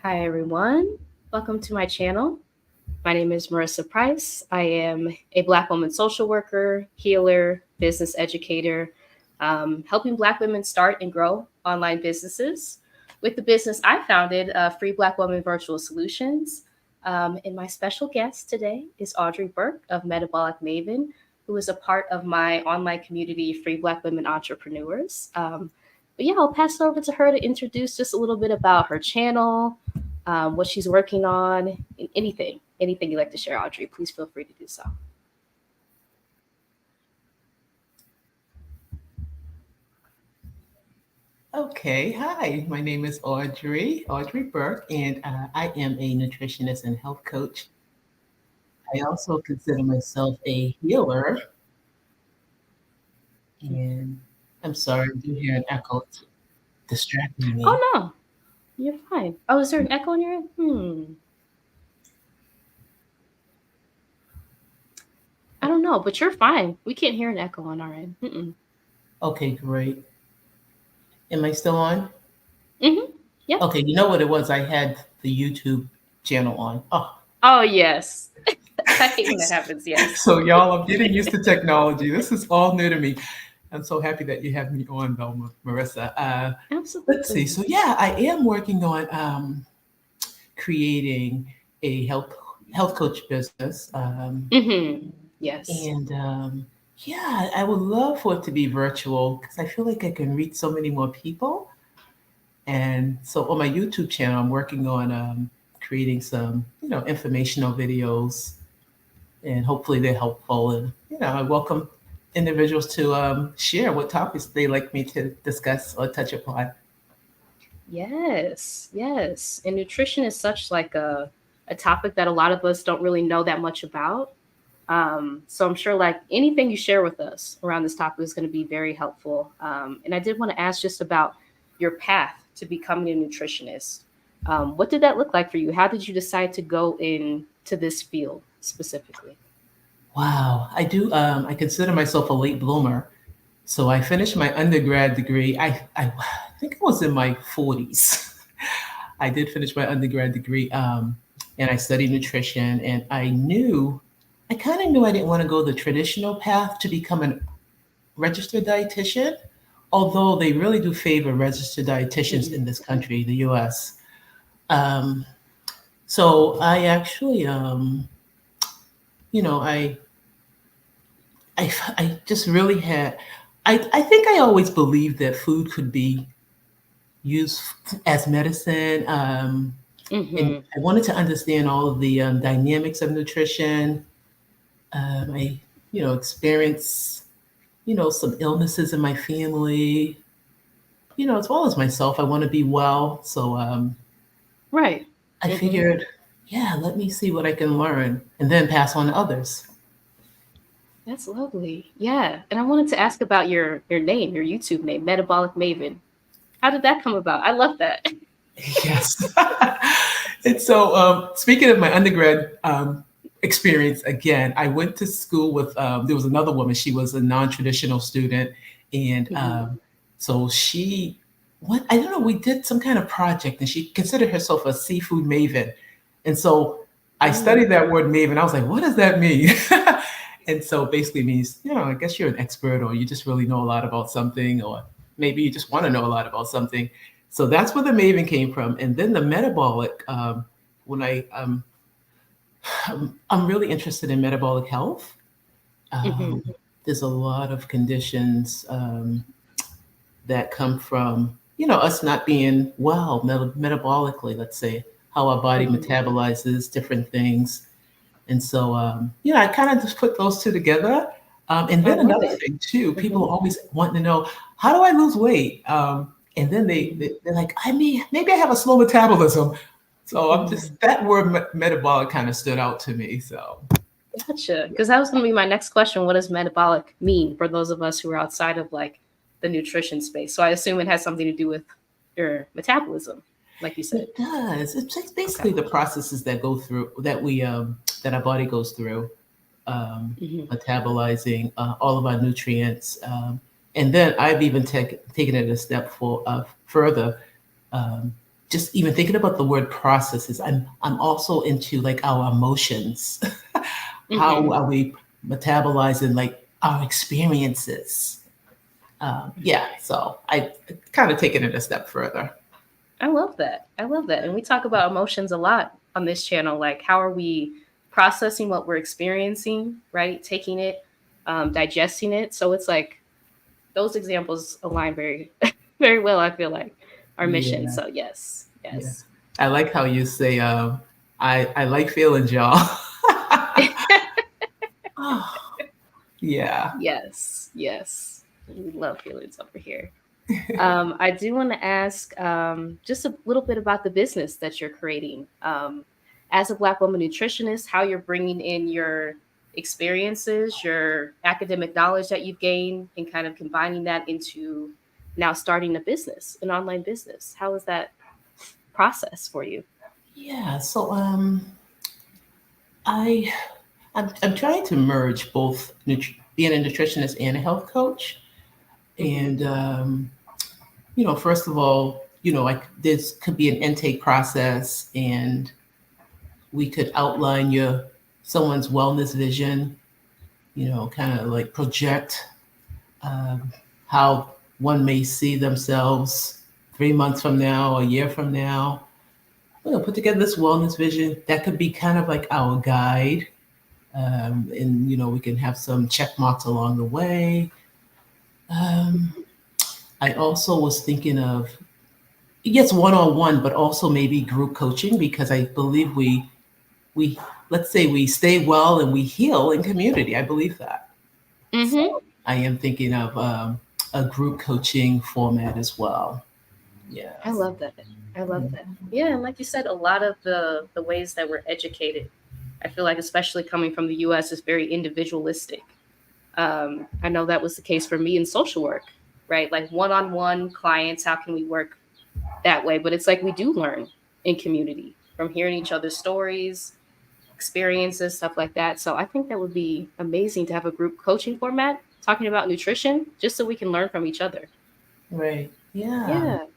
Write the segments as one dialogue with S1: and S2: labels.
S1: Hi, everyone. Welcome to my channel. My name is Marissa Price. I am a Black woman social worker, healer, business educator, helping Black women start and grow online businesses. With the business I founded, Free Black Woman Virtual Solutions. And my special guest today is Audrey Burke of Metabolic Maven, who is a part of my online community, Free Black Women Entrepreneurs. But yeah, I'll pass it over to her to introduce just a little bit about her channel, what she's working on, anything you'd like to share, Audrey, please feel free to do so.
S2: Okay, hi, my name is Audrey Burke, and I am a nutritionist and health coach. I also consider myself a healer, and I'm sorry, I do hear an echo. It's distracting me.
S1: Oh no, you're fine. Oh, is there an echo on your end? I don't know, but you're fine. We can't hear an echo on our end.
S2: Okay, great. Am I still on?
S1: Mm-hmm. Yep.
S2: Okay, you know what it was? I had the YouTube channel on. Oh,
S1: Oh yes. I hate when that happens. Yes.
S2: so y'all, I'm getting used to technology. This is all new to me. I'm so happy that you have me on, though, Marissa. Let's see.
S1: Absolutely.
S2: So yeah, I am working on creating a health coach business,
S1: Mm-hmm. Yes.
S2: and yeah, I would love for it to be virtual because I feel like I can reach so many more people. And so on my YouTube channel, I'm working on creating some informational videos, and hopefully they're helpful. And I welcome individuals to share what topics they like me to discuss or touch upon.
S1: Yes. Yes. And nutrition is such like a topic that a lot of us don't really know that much about. So I'm sure like anything you share with us around this topic is going to be very helpful. And I did want to ask just about your path to becoming a nutritionist. What did that look like for you? How did you decide to go into this field specifically?
S2: Wow, I do. I consider myself a late bloomer. So I finished my undergrad degree. I think I was in my 40s. I did finish my undergrad degree, and I studied nutrition. And I kind of knew I didn't want to go the traditional path to become a registered dietitian, although they really do favor registered dietitians
S1: Mhm.
S2: in this country, the US. Um, so I actually, you know, I just really had, I think I always believed that food could be used as medicine. And
S1: Mhm.
S2: I wanted to understand all of the dynamics of nutrition. I, experienced, some illnesses in my family, as well as myself. I want to be well. So
S1: Right.
S2: I
S1: Mhm.
S2: figured, yeah, let me see what I can learn and then pass on to others.
S1: That's lovely. Yeah. And I wanted to ask about your name, your YouTube name, Metabolic Maven. How did that come about? I love that.
S2: Yes. And so, speaking of my undergrad experience, again, I went to school with, there was another woman. She was a non traditional student. And
S1: Mhm.
S2: so I don't know, we did some kind of project and she considered herself a seafood maven. And so I
S1: Mm.
S2: studied that word maven. I was like, what does that mean? And so basically means, I guess you're an expert or you just really know a lot about something, or maybe you just want to know a lot about something. So that's where the maven came from. And then the metabolic, when I'm really interested in metabolic health.
S1: Mhm.
S2: Um, there's a lot of conditions that come from, us not being well metabolically, let's say, how our body
S1: Mhm.
S2: metabolizes different things. And so, I kind of just put those two together. And
S1: I
S2: then
S1: love
S2: another
S1: it.
S2: thing too, people
S1: Mhm.
S2: are always wanting to know, how do I lose weight? And then
S1: Mhm.
S2: they're like, maybe I have a slow metabolism. So I'm just,
S1: Mhm.
S2: that word metabolic kind of stood out to me. So
S1: Gotcha. Because that was going to be my next question. What does metabolic mean for those of us who are outside of like the nutrition space? So I assume it has something to do with your metabolism, like you said.
S2: it does. It's just
S1: Okay.
S2: basically the processes that go through, that our body goes through, um,
S1: Hmm.
S2: metabolizing all of our nutrients. And then I've even taken it a step further. Um, just even thinking about the word processes, I'm also into like our emotions. How
S1: Mm-hmm.
S2: are we metabolizing like our experiences? Yeah, so I kind of taken it a step further.
S1: I love that. I love that. And we talk about emotions a lot on this channel. Like, how are we processing what we're experiencing, right? Taking it, digesting it. So it's like those examples align very, very well, I feel like, our mission.
S2: Yeah,
S1: So, yes,
S2: yeah.
S1: yes.
S2: I like how you say, I like feelings, y'all. Oh, yeah.
S1: Yes, yes. We love feelings over here. I do want to ask just a little bit about the business that you're creating. As a Black woman nutritionist, how you're bringing in your experiences, your academic knowledge that you've gained, and kind of combining that into now starting a business, an online business. How is that process for you?
S2: Yeah, so I I'm trying to merge both being a nutritionist and a health coach.
S1: Hmm.
S2: And first of all, like this could be an intake process, and we could outline your someone's wellness vision. Kind of like project um, how one may see themselves 3 months from now, a year from now. Put together this wellness vision that could be kind of like our guide. And we can have some check marks along the way. Um, I also was thinking of, yes, one-on-one, but also maybe group coaching, because I believe we let's say we stay well and we heal in community. I believe that.
S1: Hmm.
S2: So I am thinking of a group coaching format as well.
S1: I
S2: Yes.
S1: love that. I love that. Yeah, and like you said, a lot of the ways that we're educated, I feel like, especially coming from the U.S., is very individualistic. I know that was the case for me in social work, right? Like one-on-one clients, how can we work that way? But it's like we do learn in community from hearing each other's stories, experiences, stuff like that. So I think that would be amazing to have a group coaching format talking about nutrition, just so we can learn from each other.
S2: Right. Yeah.
S1: Yeah, that's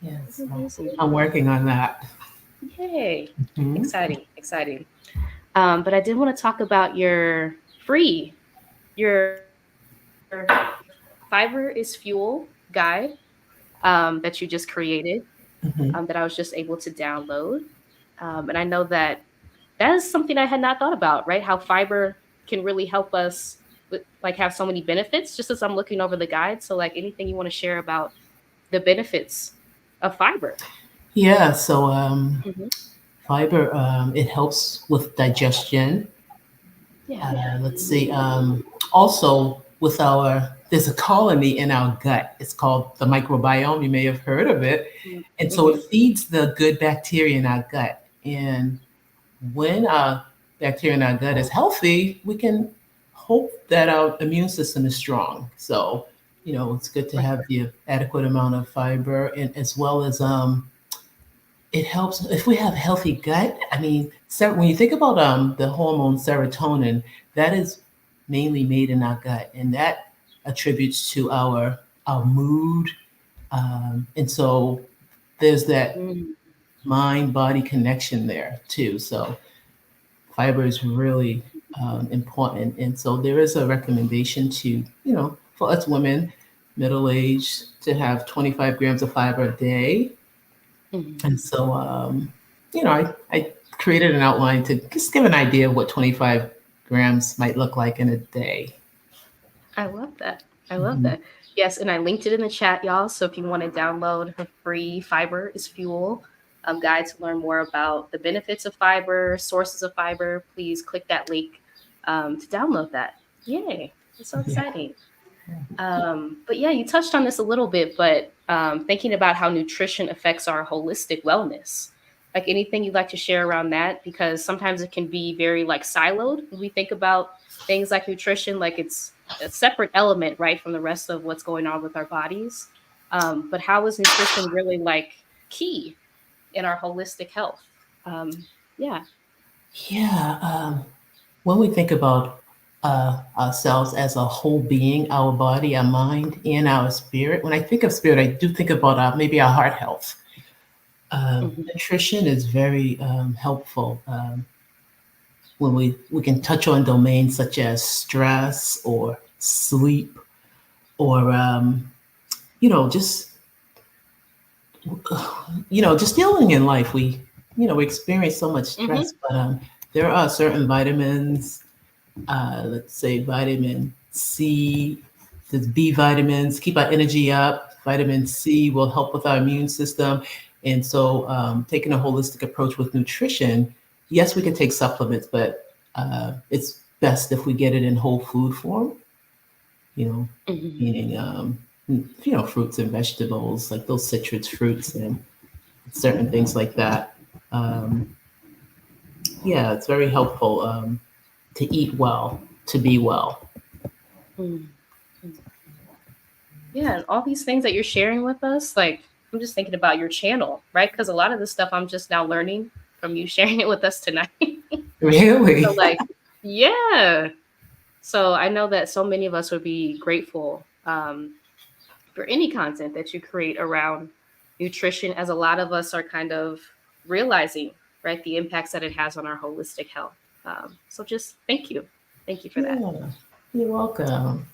S2: Yes. So
S1: amazing.
S2: I'm working on that.
S1: Yay.
S2: Mhm.
S1: Exciting, exciting. But I did want to talk about your free, your Fiber is Fuel guide that you just created,
S2: Mhm.
S1: that I was just able to download. And I know that that is something I had not thought about, right? How fiber can really help us with, like, have so many benefits, just as I'm looking over the guide. So, like, anything you want to share about the benefits of fiber?
S2: Yeah. So
S1: Hmm.
S2: fiber, it helps with digestion.
S1: Yeah.
S2: Let's see. Also, with there's a colony in our gut. It's called the microbiome. You may have heard of it. And so
S1: Hmm.
S2: it feeds the good bacteria in our gut. And when our bacteria in our gut is healthy, we can hope that our immune system is strong. So, it's good to
S1: Right.
S2: have the adequate amount of fiber, and as well as it helps if we have healthy gut. I mean, when you think about the hormone serotonin, that is mainly made in our gut, and that attributes to our mood. And so there's that
S1: Mm.
S2: mind body connection there too. So fiber is really important, and so there is a recommendation to for us women, middle age, to have 25 grams of fiber a day.
S1: Mhm.
S2: And so, I created an outline to just give an idea of what 25 grams might look like in a day.
S1: I love that. I love
S2: Mhm.
S1: that. Yes, and I linked it in the chat, y'all. So if you want to download her free Fiber is Fuel guide to learn more about the benefits of fiber, sources of fiber, please click that link to download that. Yay. It's so
S2: Yeah.
S1: exciting. But yeah, you touched on this a little bit, but thinking about how nutrition affects our holistic wellness. Like, anything you'd like to share around that? Because sometimes it can be very like siloed when we think about things like nutrition, like it's a separate element, right, from the rest of what's going on with our bodies. But how is nutrition really like key in our holistic health? Yeah.
S2: Yeah. When we think about ourselves as a whole being, our body, our mind, and our spirit, when I think of spirit, I do think about maybe our heart health.
S1: Mhm.
S2: Nutrition is very helpful when we can touch on domains such as stress or sleep or just just dealing in life. We experience so much
S1: Mhm.
S2: stress, but there are certain vitamins, let's say vitamin C, there's B vitamins, keep our energy up. Vitamin C will help with our immune system. And so, taking a holistic approach with nutrition, yes, we can take supplements, but it's best if we get it in whole food form, you know,
S1: Mhm.
S2: meaning, fruits and vegetables, like those citrus fruits and certain things like that. Um, yeah, it's very helpful to eat well, to be well.
S1: Mhm. Yeah, and all these things that you're sharing with us, like I'm just thinking about your channel, right? Because a lot of this stuff I'm just now learning from you sharing it with us tonight. So
S2: Really?
S1: like, yeah. So I know that so many of us would be grateful for any content that you create around nutrition, as a lot of us are kind of realizing, right, the impacts that it has on our holistic health. So just thank you. Thank you for that.
S2: Yeah, you're welcome.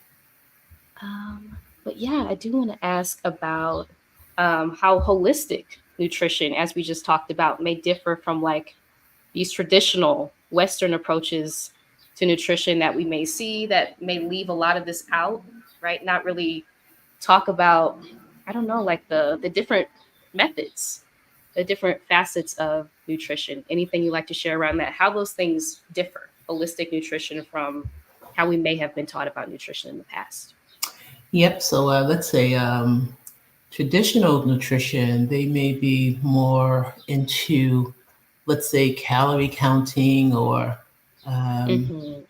S1: But yeah, I do want to ask about how holistic nutrition, as we just talked about, may differ from like these traditional Western approaches to nutrition that we may see that may leave a lot of this out, right? Not really talk about, I don't know, like the different methods, the different facets of nutrition. Anything you like to share around that? How those things differ, holistic nutrition from how we may have been taught about nutrition in the past.
S2: Yep. So let's say traditional nutrition, they may be more into, let's say, calorie counting or um,
S1: Mm-hmm.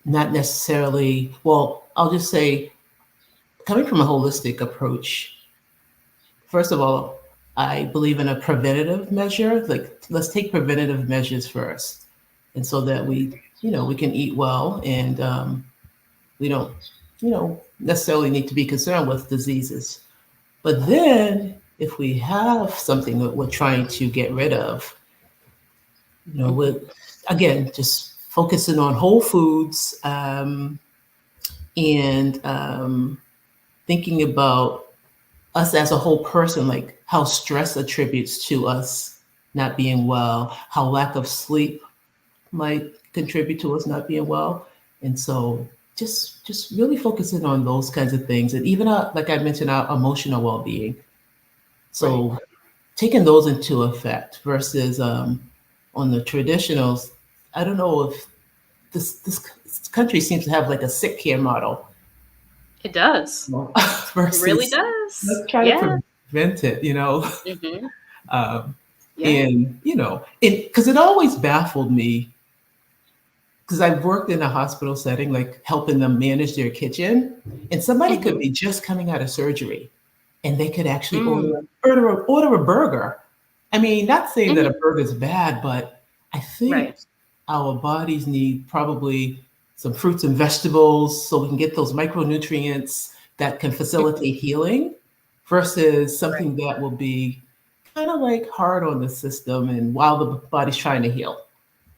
S2: not necessarily, well, I'll just say, coming from a holistic approach, first of all, I believe in a preventative measure. Like, let's take preventative measures first. And so that we can eat well and we don't, necessarily need to be concerned with diseases. But then, if we have something that we're trying to get rid of, we're
S1: Mm-hmm.
S2: again just focusing on whole foods and thinking about us as a whole person, like how stress attributes to us not being well, how lack of sleep might contribute to us not being well, and so just really focusing on those kinds of things, and even like I mentioned, our emotional well-being.
S1: Right.
S2: So taking those into effect versus on the traditionals, I don't know if this country seems to have like a sick care model,
S1: It does.
S2: you know,
S1: It really
S2: versus
S1: does.
S2: let's try to
S1: Yeah.
S2: prevent it.
S1: Mm-hmm.
S2: Um,
S1: Yeah.
S2: and because it always baffled me because I've worked in a hospital setting, like helping them manage their kitchen, and somebody could
S1: Mm-hmm.
S2: be just coming out of surgery, and they could actually
S1: Mm.
S2: order a burger. I mean, not saying that a
S1: Mm-hmm.
S2: burger is bad, but I think
S1: Right.
S2: our bodies need probably some fruits and vegetables so we can get those micronutrients that can
S1: Mm-hmm.
S2: facilitate healing versus
S1: Right.
S2: something that will be kind of like hard on the system and while the body's trying to heal.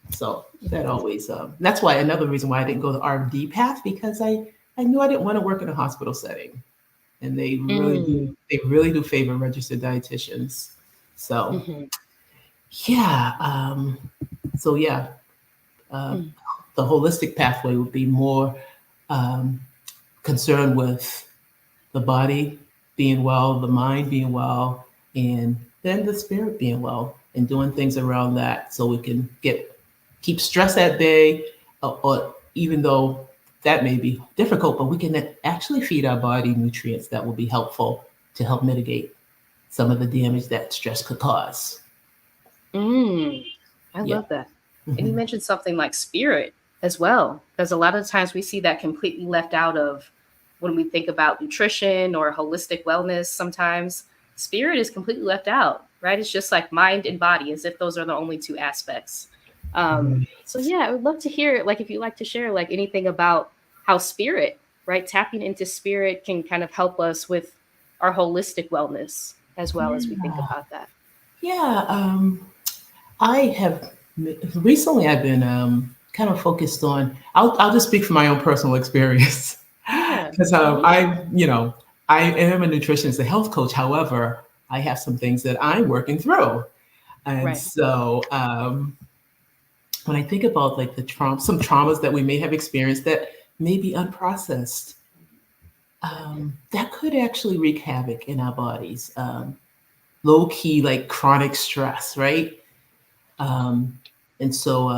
S2: So that
S1: Mm-hmm.
S2: always that's why another reason why I didn't go the R&D path, because I knew I didn't want to work in a hospital setting, and
S1: Mm.
S2: they really do favor registered dietitians. So
S1: Mm-hmm.
S2: yeah, so yeah, uh,
S1: Mm.
S2: the holistic pathway would be more um, concerned with the body being well, the mind being well, and then the spirit being well, and doing things around that so we can keep stress at bay, or even though that may be difficult, but we can actually feed our body nutrients that will be helpful to help mitigate some of the damage that stress could cause.
S1: Mm. I
S2: Yeah.
S1: love that. And you
S2: Mhm.
S1: mentioned something like spirit as well, because a lot of times we see that completely left out of when we think about nutrition or holistic wellness. Sometimes spirit is completely left out, right? It's just like mind and body, as if those are the only two aspects. So
S2: Right.
S1: yeah, I would love to hear, like, if you'd like to share, like, anything about how spirit, right, tapping into spirit can kind of help us with our holistic wellness as well as we think
S2: Yeah.
S1: about that.
S2: Yeah, I have recently. I've been kind of focused on. I'll just speak from my own personal experience
S1: Yeah.
S2: because
S1: Hmm.
S2: I am a nutritionist, a health coach. However, I have some things that I'm working through, and
S1: Right.
S2: so when I think about like some traumas that we may have experienced that may be unprocessed,
S1: Yep.
S2: that could actually wreak havoc in our bodies. Low key, like chronic stress, right? Um, and so,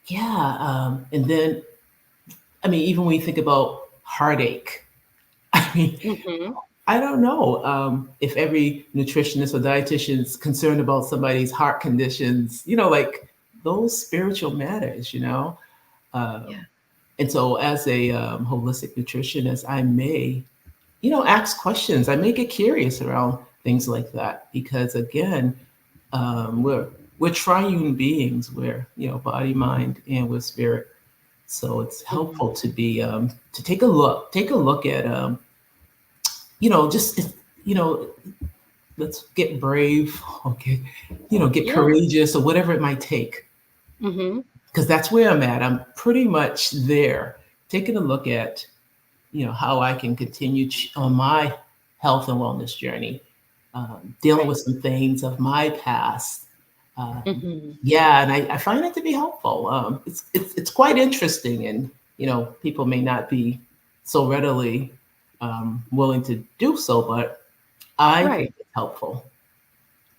S2: yeah. And then, I mean, even when you think about heartache, I mean,
S1: Hmm.
S2: I don't know if every nutritionist or dietitian is concerned about somebody's heart conditions, like those spiritual matters,
S1: Yeah.
S2: Um, and so, as a holistic nutritionist, I may, ask questions. I may get curious around things like that because, again, we're triune beings. We're body, mind, and we're spirit. So it's
S1: Hmm.
S2: helpful to be to take a look at just you know let's get brave or get
S1: Yeah.
S2: courageous or whatever it might take
S1: Hmm.
S2: because that's where I'm at. I'm pretty much there, taking a look at how I can continue on my health and wellness journey, dealing
S1: Right.
S2: with some things of my past. Um,
S1: Hmm.
S2: yeah, and I find it to be helpful. It's quite interesting, and people may not be so readily willing to do so, but I think
S1: Right.
S2: it's helpful.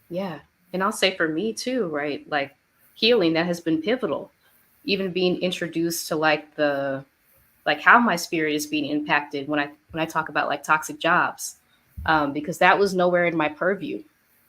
S1: Yeah. And I'll say for me too, right? Like healing that has been pivotal. Even being introduced to like how my spirit is being impacted when I talk about like toxic jobs, because that was nowhere in my purview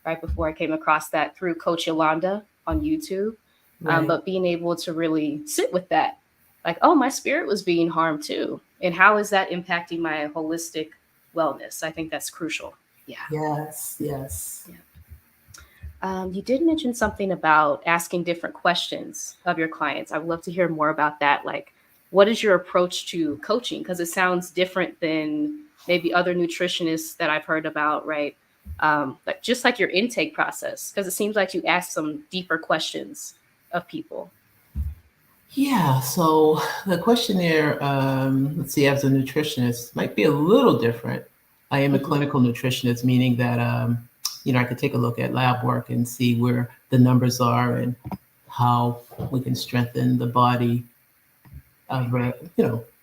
S1: right before I came across that through Coach Yolanda on YouTube.
S2: Right.
S1: But being able to really sit with that, like, oh, my spirit was being harmed too, and how is that impacting my holistic wellness? I think that's crucial. Yeah.
S2: Yes. Yes.
S1: Yeah. You did mention something about asking different questions of your clients. I would love to hear more about that. Like, what is your approach to coaching? Because it sounds different than maybe other nutritionists that I've heard about, right? But just like your intake process, because it seems like you ask some deeper questions of people.
S2: Yeah, so the questionnaire, let's see, as a nutritionist, might be a little different. I am a
S1: Hmm.
S2: clinical nutritionist, meaning that, I could take a look at lab work and see where the numbers are and how we can strengthen the body,
S1: Right.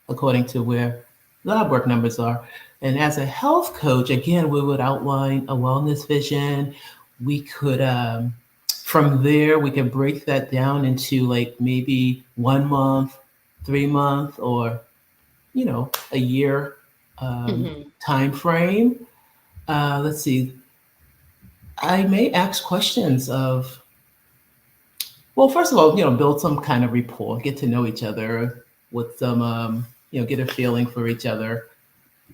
S2: according to where lab work numbers are. And as a health coach, again, we would outline a wellness vision. We could, from there, we can break that down into like maybe 1 month, 3 month, or a year
S1: Hmm.
S2: time frame. Let's see. I may ask questions of, well, first of all, build some kind of rapport, get to know each other with some, get a feeling for each other,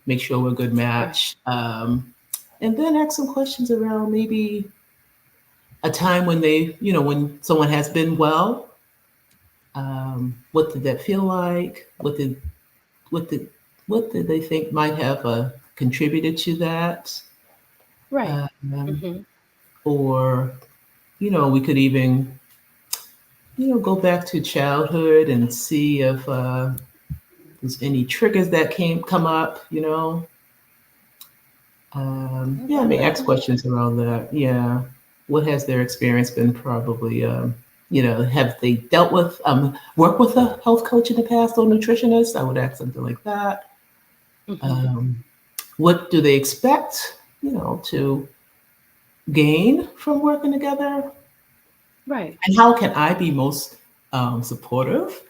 S2: make sure we're a good
S1: Right.
S2: match, and then ask some questions around maybe a time when when someone has been well. What did that feel like? What did what did they think might have contributed to that?
S1: Right.
S2: Um,
S1: Hmm.
S2: or we could even go back to childhood and see if there's any triggers that came come up.
S1: I
S2: Yeah, I
S1: love
S2: may
S1: that.
S2: ask questions around that. Yeah, what has their experience been? Probably, have they dealt with work with a health coach in the past or nutritionist? I would ask something like that.
S1: Hmm.
S2: Um, what do they expect? To gain from working together,
S1: Right.
S2: and how can I be most supportive?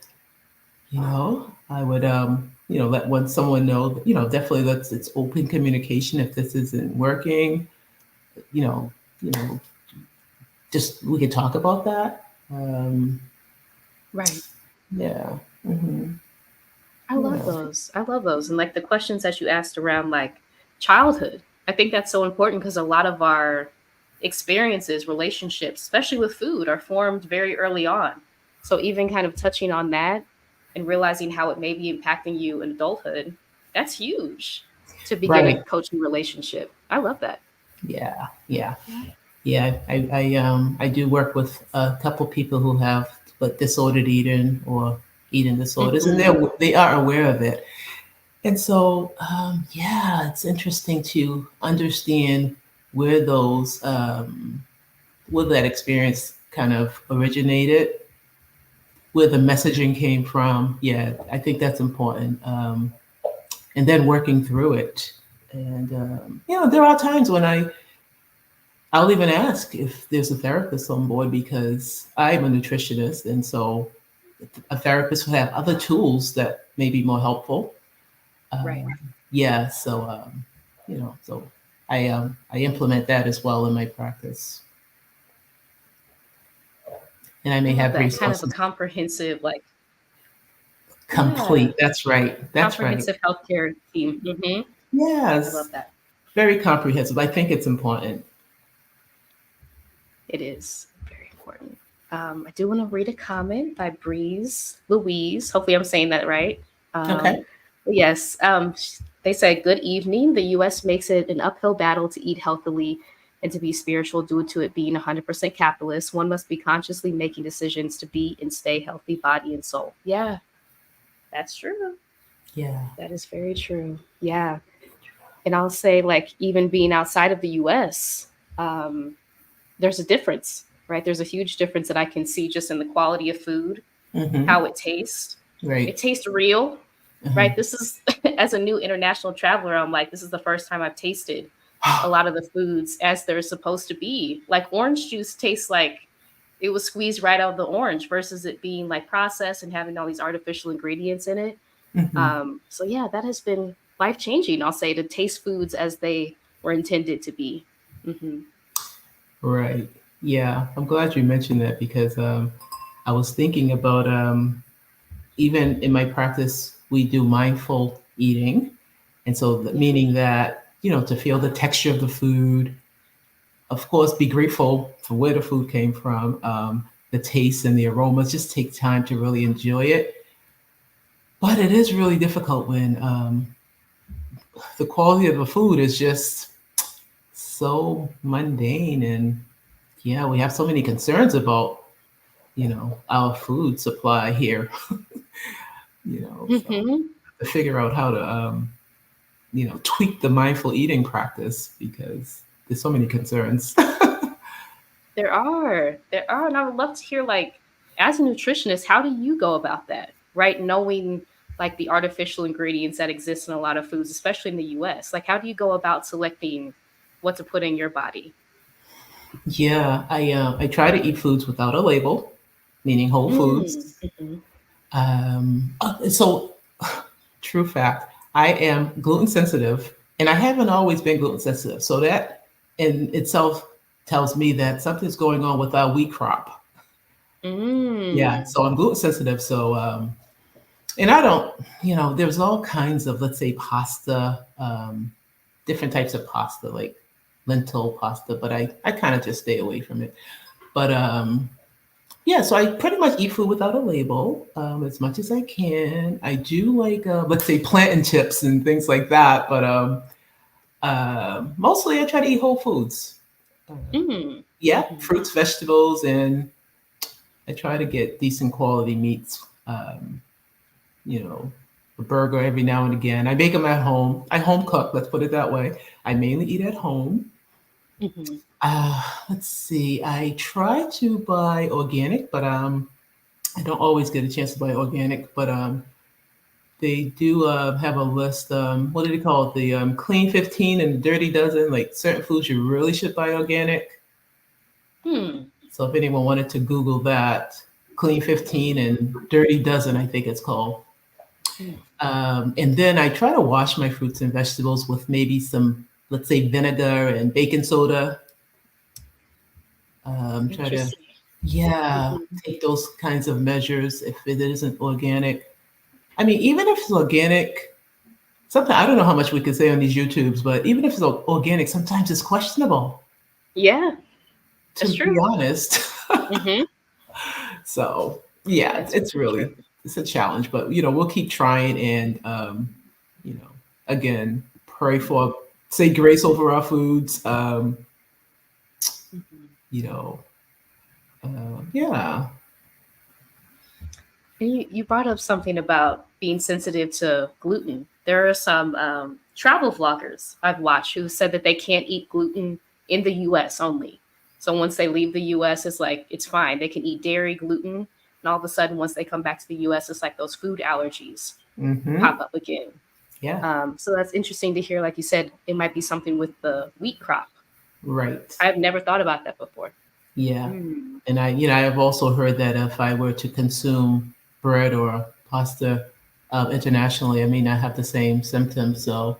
S2: I would let someone know. Definitely let's it's open communication if this isn't working. You know, you know, just we could talk about that.
S1: Right.
S2: Yeah. Hmm.
S1: I love
S2: Yeah.
S1: those. I love those. And like the questions that you asked around like childhood, I think that's so important because a lot of our experiences, relationships, especially with food, are formed very early on. So even kind of touching on that and realizing how it may be impacting you in adulthood, that's huge to begin a
S2: Right.
S1: coaching relationship. I love that.
S2: Yeah. Yeah.
S1: Yeah.
S2: Yeah, I do work with a couple people who have but disordered eating or eating disorders, and
S1: Hmm.
S2: they are aware of it. And so, yeah, it's interesting to understand where those where that experience kind of originated, where the messaging came from. Yeah, I think that's important. And then working through it. And there are times when I'll even ask if there's a therapist on board because I'm a nutritionist, and so a therapist would have other tools that may be more helpful.
S1: Right.
S2: Yeah, so so I implement that as well in my practice, and I
S1: I
S2: may
S1: love
S2: have
S1: that kind of a
S2: resources.
S1: comprehensive, like, yeah,
S2: Complete. That's right. That's right.
S1: comprehensive healthcare team. I love
S2: Yes,
S1: that.
S2: very comprehensive. I think it's important.
S1: It is very important. I do want to read a comment by Breeze Louise. Hopefully, I'm saying that right. Um,
S2: Okay.
S1: yes, they said, "Good evening. The U.S. makes it an uphill battle to eat healthily and to be spiritual due to it being 100% capitalist. One must be consciously making decisions to be and stay healthy, body and soul." Yeah, that's true.
S2: Yeah.
S1: That is very true. Yeah, and I'll say, like, even being outside of the U.S. Um, there's a difference, right? There's a huge difference that I can see just in the quality of food,
S2: Mm-hmm.
S1: how it tastes. It
S2: Right.
S1: tastes real,
S2: Uh-huh.
S1: right? This is, as a new international traveler, I'm like, this is the first time I've tasted a lot of the foods as they're supposed to be. Like orange juice tastes like it was squeezed right out of the orange versus it being like processed and having all these artificial ingredients in it.
S2: Hmm.
S1: So yeah, that has been life changing. I'll say to taste foods as they were intended to be. Hmm.
S2: Right. Yeah. I'm glad you mentioned that because I was thinking about even in my practice, we do mindful eating. And so, meaning that, to feel the texture of the food, of course, be grateful for where the food came from, the taste and the aromas, just take time to really enjoy it. But it is really difficult when the quality of the food is just so mundane. And yeah, we have so many concerns about, our food supply here, so
S1: Hmm.
S2: to figure out how to, tweak the mindful eating practice because there's so many concerns.
S1: There are, and I would love to hear, like, as a nutritionist, how do you go about that? Right, knowing like the artificial ingredients that exist in a lot of foods, especially in the U.S. Like, how do you go about selecting what to put in your body?
S2: Yeah, I try to eat foods without a label, meaning whole
S1: Mm,
S2: foods.
S1: mhm.
S2: So, true fact, I am gluten sensitive, and I haven't always been gluten sensitive. So that in itself tells me that something's going on with our wheat crop. Yeah,
S1: Mm.
S2: so I'm gluten sensitive. So, and I don't, there's all kinds of, let's say, pasta, different types of pasta, like lentil pasta, but I kind of just stay away from it. But yeah, so I pretty much eat food without a label as much as I can. I do like, let's say, plantain chips and things like that, but mostly I try to eat whole foods. Uh,
S1: Mm.
S2: yeah,
S1: Mhm.
S2: fruits, vegetables, and I try to get decent quality meats. You know, a burger every now and again. I make them at home. I home cook, let's put it that way. I mainly eat at home.
S1: Mhm.
S2: Let's see. I try to buy organic, but I don't always get a chance to buy organic. But they do have a list. What do they call it? The clean 15 and the dirty dozen. Like certain foods you really should buy organic.
S1: Hmm.
S2: So if anyone wanted to Google that, clean 15 and dirty dozen, I think it's called.
S1: Hmm.
S2: And then I try to wash my fruits and vegetables with maybe some, let's say, vinegar and baking soda. Try to,
S1: Interesting.
S2: yeah,
S1: Mhm.
S2: take those kinds of measures if it isn't organic. I mean, even if it's organic, sometimes I don't know how much we can say on these YouTubes, but even if it's organic, sometimes it's questionable,
S1: Yeah, that's
S2: to be
S1: true.
S2: honest.
S1: Hmm.
S2: So yeah,
S1: That's
S2: it's
S1: very true.
S2: really it's a challenge, but we'll keep trying and you know, again, pray for say grace over our foods.
S1: Mhm.
S2: you know, yeah.
S1: And you brought up something about being sensitive to gluten. There are some travel vloggers I've watched who said that they can't eat gluten in the US only. So once they leave the US, it's like, it's fine. They can eat dairy, gluten. And all of a sudden, once they come back to the US, it's like those food allergies
S2: Hmm.
S1: pop up again.
S2: Yeah,
S1: So that's interesting to hear. Like you said, it might be something with the wheat crop.
S2: right.
S1: I've never thought about that before.
S2: Yeah.
S1: Mm.
S2: And I've also heard that if I were to consume bread or pasta internationally, I may not have the same symptoms. So,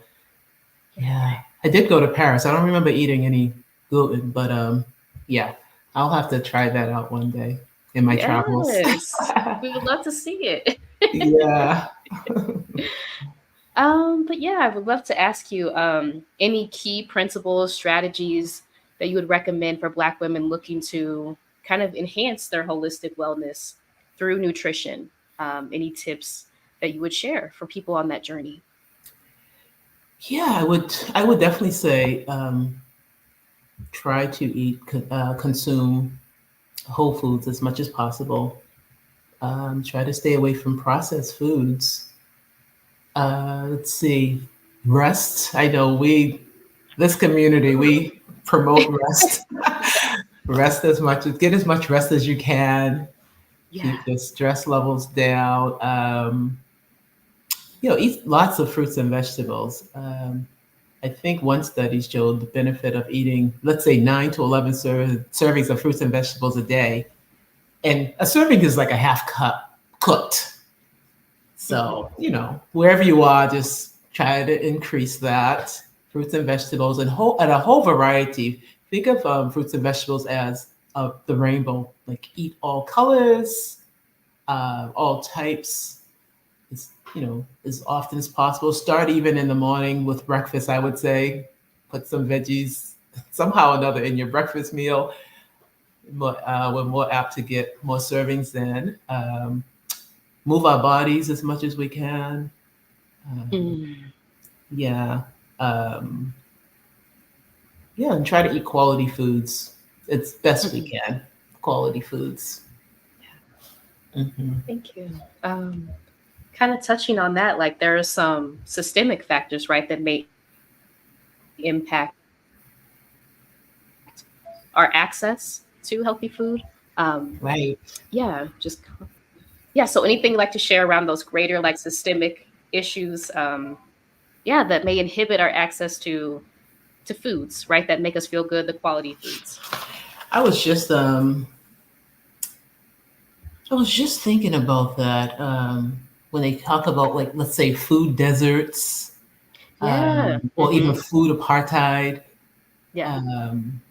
S2: yeah, I did go to Paris. I don't remember eating any gluten, but yeah, I'll have to try that out one day in my travels.
S1: Yes, we would love to see it.
S2: Yeah.
S1: But yeah, I would love to ask you any key principles, strategies that you would recommend for Black women looking to kind of enhance their holistic wellness through nutrition. Any tips that you would share for people on that journey?
S2: Yeah, I would definitely say try to consume whole foods as much as possible. Try to stay away from processed foods. Let's see, rest. I know this community, we promote rest. Rest as much get as much rest as you can.
S1: Yeah.
S2: Keep the stress levels down. Eat lots of fruits and vegetables. I think one study showed the benefit of eating, let's say, 9 to 11 servings of fruits and vegetables a day. And a serving is like a half cup cooked.
S1: Hmm.
S2: So, wherever you are, just try to increase that. Fruits and vegetables and a whole variety. Think of fruits and vegetables as the rainbow. Like eat all colors, all types, as often as possible. Start even in the morning with breakfast, I would say. Put some veggies somehow or another in your breakfast meal. We're more apt to get more servings then. Move our bodies as much as we can. Um,
S1: Mm.
S2: yeah. Um, yeah, and try to eat quality foods. It's best we
S1: Hmm.
S2: can. Quality foods. Hmm.
S1: Thank you. Kind of touching on that, like there are some systemic factors, right, that may impact our access to healthy food.
S2: Right.
S1: Yeah, just yeah. So anything you'd like to share around those greater like systemic issues, yeah, that may inhibit our access to foods, right, that make us feel good, the quality foods.
S2: I was just um I was just thinking about that when they talk about, like, let's say food deserts,
S1: Yeah.
S2: or even
S1: Hmm.
S2: food apartheid.
S1: Yeah.
S2: Um,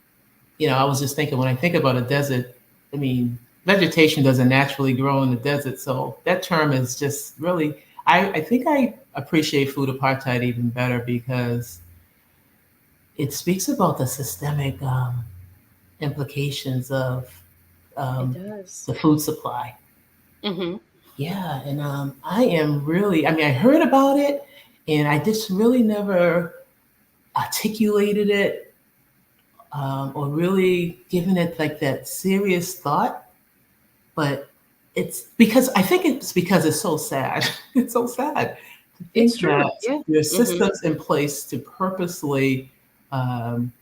S2: I was just thinking, when I think about a desert, I mean, vegetation doesn't naturally grow in the desert. So that term is just really, I think I appreciate food apartheid even better because it speaks about the systemic implications of
S1: It
S2: um,
S1: does.
S2: the food supply.
S1: Hmm.
S2: Yeah, and I mean, I heard about it and I just really never articulated it, or really given it like that serious thought. But it's because it's so sad. It's so sad to
S1: It's
S2: think
S1: true.
S2: that
S1: Yeah.
S2: there's
S1: Hmm.
S2: systems in place to purposely um,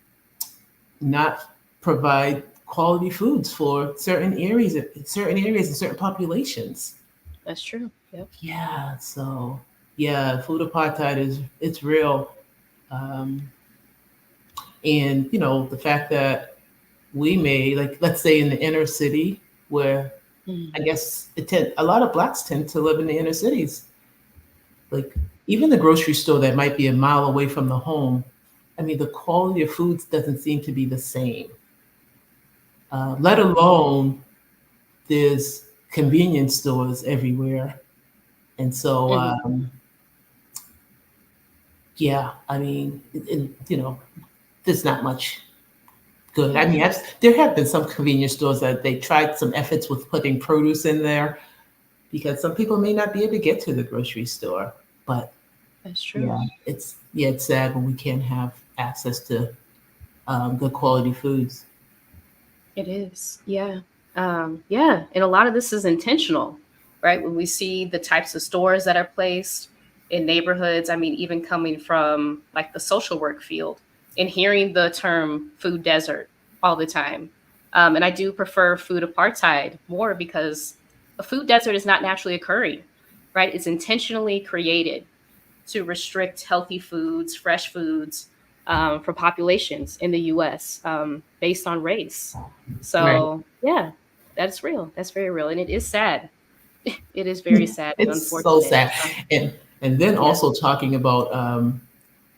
S2: not provide quality foods for certain areas and certain populations.
S1: That's true. Yep.
S2: Yeah, so yeah, food apartheid it's real. Um, and the fact that we may, like, let's say in the inner city, where I
S1: Mm.
S2: guess a lot of blacks tend to live in the inner cities. Like, even the grocery store that might be a mile away from the home, I mean, the quality of foods doesn't seem to be the same. Let alone there's convenience stores everywhere, and so
S1: Hmm.
S2: yeah, I mean, there's not much good. I
S1: Yeah.
S2: mean, there have been some convenience stores that they tried some efforts with putting produce in there because some people may not be able to get to the grocery store. But
S1: That's true.
S2: yeah, it's sad when we can't have access to good quality foods.
S1: It is. Yeah. Yeah. And a lot of this is intentional, right? When we see the types of stores that are placed in neighborhoods, I mean, even coming from like the social work field and hearing the term food desert all the time. And I do prefer food apartheid more because a food desert is not naturally occurring, right? It's intentionally created to restrict healthy foods, fresh foods for populations in the US based on race.
S2: Right.
S1: So, yeah, that's real. That's very real. And it is sad. It is very sad and
S2: It's so
S1: unfortunate.
S2: sad. And then
S1: Yeah.
S2: also talking about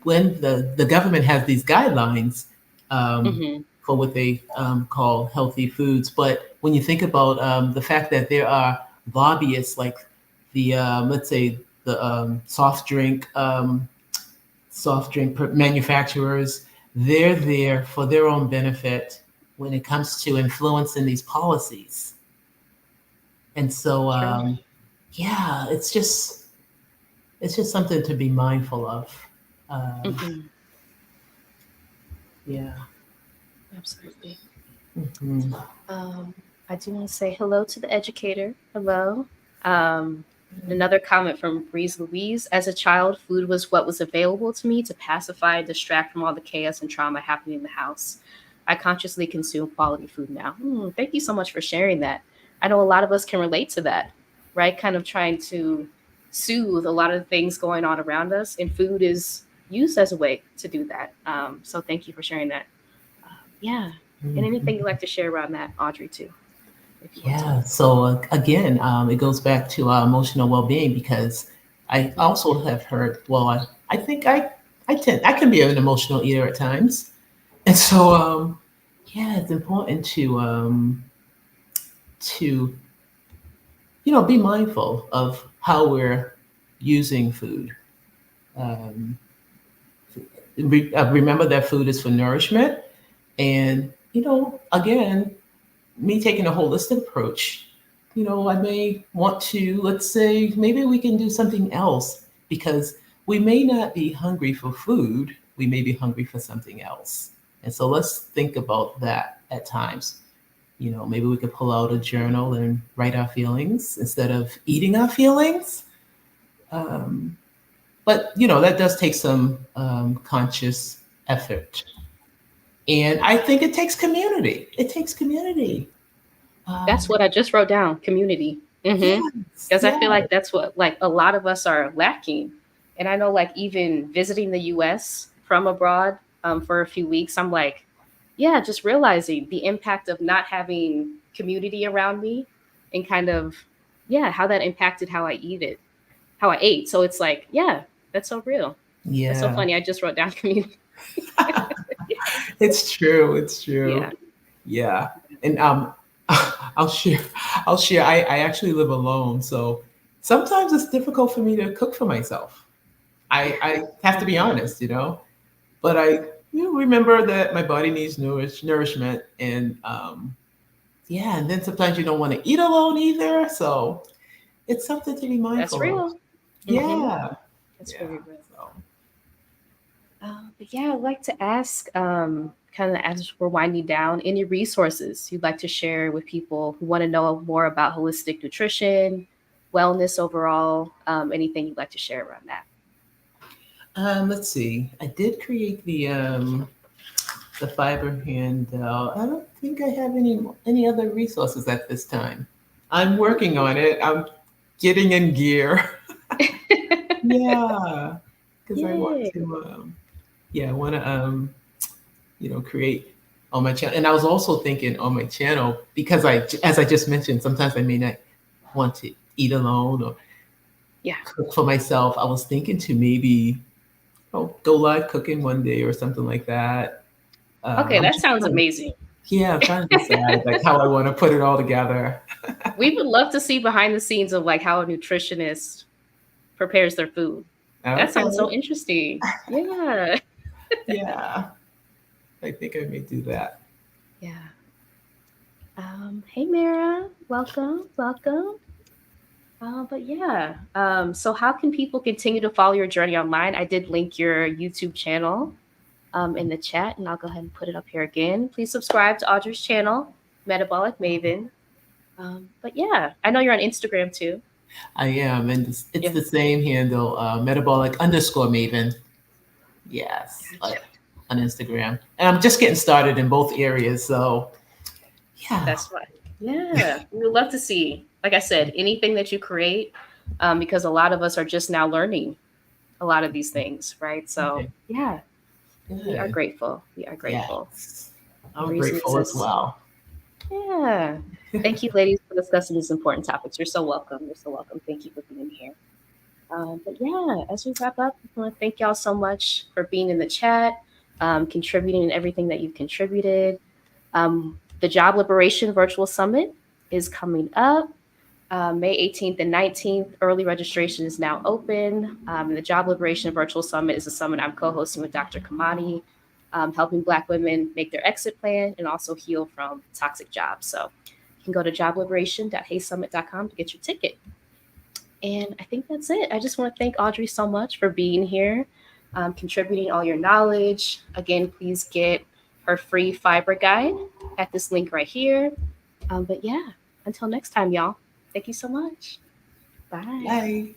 S2: when the government has these guidelines
S1: Hmm.
S2: for what they call healthy foods, but when you think about the fact that there are lobbyists like the let's say the soft drink manufacturers, they're there for their own benefit when it comes to influencing these policies. And so,
S1: True.
S2: yeah, it's just something to be mindful of. Um,
S1: Hmm.
S2: yeah.
S1: Absolutely.
S2: Mhm.
S1: Um, I do want to say hello to the educator. Hello. Um, Another comment from Breeze Louise. As a child, food was what was available to me to pacify and distract from all the chaos and trauma happening in the house. I consciously consume quality food now. Thank you so much for sharing that. I know a lot of us can relate to that, right? Kind of trying to soothe a lot of the things going on around us, and food is used as a way to do that. So thank you for sharing that. Yeah. And anything you'd
S2: Mhm.
S1: like to share around that, Audrey, too, if you want to.
S2: Yeah. So again, it goes back to emotional well-being because I also have heard. Well, I think I can be an emotional eater at times, and so yeah, it's important to be mindful of how we're using food. Um, remember that food is for nourishment, and again, me taking a holistic approach, I may want to, let's say, maybe we can do something else because we may not be hungry for food, we may be hungry for something else. And so let's think about that at times. Maybe we could pull out a journal and write our feelings instead of eating our feelings. Um, but, that does take some conscious effort. And I think it takes community. It takes community.
S1: That's
S2: Um,
S1: what I just wrote down, community.
S2: yes,
S1: Because I feel
S2: yes.
S1: like that's what, like, a lot of us are lacking. And I know, like, even visiting the US from abroad for a few weeks, I'm like, yeah, just realizing the impact of not having community around me and kind of, yeah, how that impacted how I eat it, how I ate. So it's like, yeah, that's so real. That's so
S2: Yeah.
S1: funny. I just wrote down community.
S2: It's true. It's
S1: Yeah.
S2: true. Yeah. And I'll share. I'll share. I actually live alone, so sometimes it's difficult for me to cook for myself. I have to be honest, But I remember that my body needs nourishment, and yeah, and then sometimes you don't want to eat alone either. So it's something to be
S1: That's
S2: mindful of.
S1: real. Hmm.
S2: Yeah.
S1: That's
S2: Yeah.
S1: very real.
S2: So.
S1: But yeah, I'd like to ask, kind of as we're winding down, any resources you'd like to share with people who want to know more about holistic nutrition, wellness overall, anything you'd like to share around that?
S2: Let's see. I did create the fiber handout. I don't think I have any other resources at this time. I'm working on it. I'm getting in gear. Yeah, because I want
S1: Yay.
S2: to. Yeah, I want to. Create on my channel. And I was also thinking on my channel because as I just mentioned, sometimes I may not want to eat alone or
S1: Yeah.
S2: cook for myself. I was thinking to maybe go live cooking one day or something like that.
S1: Okay,
S2: I'm
S1: that
S2: just
S1: sounds
S2: trying to,
S1: amazing.
S2: yeah, I'm trying to decide like how I want to put it all together.
S1: We would love to see behind the scenes of like how a nutritionist prepares their food. That sounds
S2: Okay.
S1: so interesting. Yeah.
S2: Yeah, I think I may do that.
S1: Yeah. Hey, Mara. Welcome. Welcome. But yeah, so how can people continue to follow your journey online? I did link your YouTube channel in the chat, and I'll go ahead and put it up here again. Please subscribe to Audrey's channel. Metabolic Maven. But yeah, I know you're on Instagram too.
S2: I am, and it's
S1: Yeah,
S2: the same handle, metabolic_maven. Yes,
S1: gotcha.
S2: on Instagram. And I'm just getting started in both areas, so yeah.
S1: That's why. Yeah, we would love to see, like I said, anything that you create, because a lot of us are just now learning a lot of these things, right? So
S2: Okay,
S1: yeah, we are
S2: good.
S1: grateful. We are grateful.
S2: Yes, I'm
S1: Maurice
S2: grateful as
S1: says,
S2: well.
S1: yeah. Thank you, ladies, for discussing these important topics. You're so welcome. You're so welcome. Thank you for being here. But yeah, as we wrap up, I want to thank y'all so much for being in the chat, contributing in everything that you've contributed. The Job Liberation Virtual Summit is coming up May 18th and 19th. Early registration is now open. The Job Liberation Virtual Summit is a summit I'm co hosting with Dr. Kamani, helping Black women make their exit plan and also heal from toxic jobs. So you can go to jobliberation.heysummit.com to get your ticket. And I think that's it. I just want to thank Audrey so much for being here, contributing all your knowledge. Again, please get her free fiber guide at this link right here. But yeah, until next time, y'all. Thank you so much. Bye.
S2: Bye.